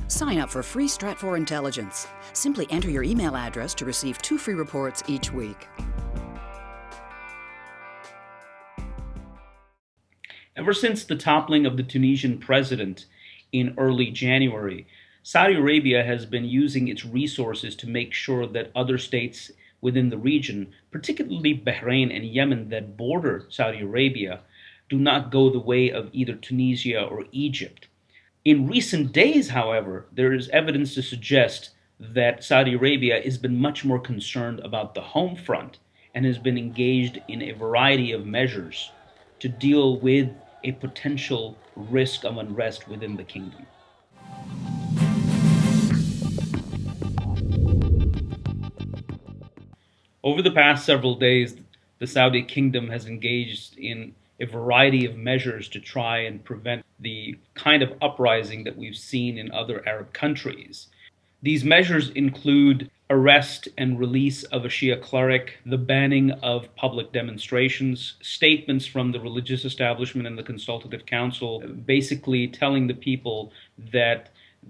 Sign up for free Stratfor Intelligence. Simply enter your email address to receive 2 free reports each week. Ever since the toppling of the Tunisian president in early January, Saudi Arabia has been using its resources to make sure that other states within the region, particularly Bahrain and Yemen that border Saudi Arabia, do not go the way of either Tunisia or Egypt. In recent days, however, there is evidence to suggest that Saudi Arabia has been much more concerned about the home front and has been engaged in a variety of measures to deal with a potential risk of unrest within the kingdom. Over the past several days, the Saudi kingdom has engaged in a variety of measures to try and prevent the kind of uprising that we've seen in other Arab countries. These measures include arrest and release of a Shia cleric, the banning of public demonstrations, statements from the religious establishment and the Consultative Council, basically telling the people that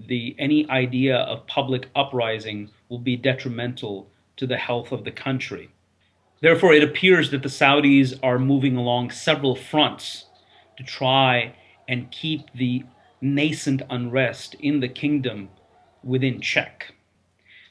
any idea of public uprising will be detrimental to the health of the country. Therefore, it appears that the Saudis are moving along several fronts to try and keep the nascent unrest in the kingdom within check.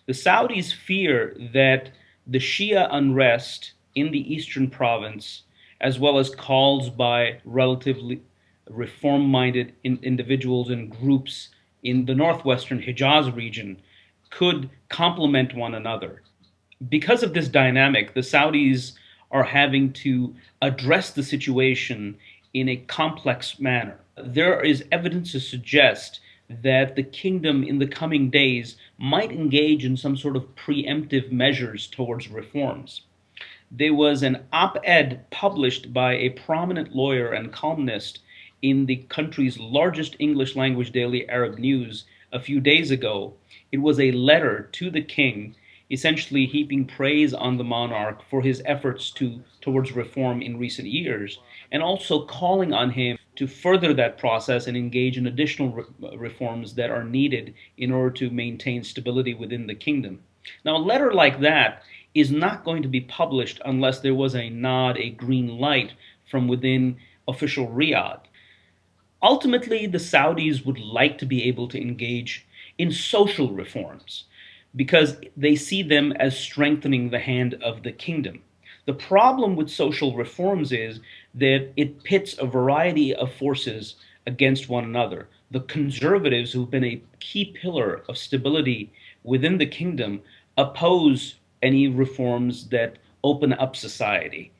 The Saudis fear that the Shia unrest in the eastern province, as well as calls by relatively reform-minded individuals and groups in the northwestern Hijaz region, could complement one another. Because of this dynamic, the Saudis are having to address the situation in a complex manner. There is evidence to suggest that the kingdom in the coming days might engage in some sort of preemptive measures towards reforms. There was an op-ed published by a prominent lawyer and columnist in the country's largest English language daily, Arab News, a few days ago. It was a letter to the king, essentially heaping praise on the monarch for his efforts towards reform in recent years, and also calling on him to further that process and engage in additional reforms that are needed in order to maintain stability within the kingdom. Now, a letter like that is not going to be published unless there was a nod, a green light from within official Riyadh. Ultimately, the Saudis would like to be able to engage in social reforms, because they see them as strengthening the hand of the kingdom. The problem with social reforms is that it pits a variety of forces against one another. The conservatives, who've been a key pillar of stability within the kingdom, oppose any reforms that open up society.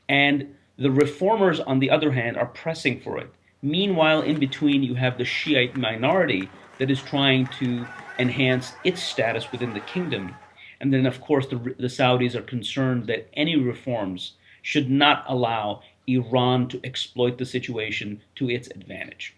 And the reformers, on the other hand, are pressing for it. Meanwhile, in between, you have the Shiite minority that is trying to enhance its status within the kingdom. And then, of course, the Saudis are concerned that any reforms should not allow Iran to exploit the situation to its advantage.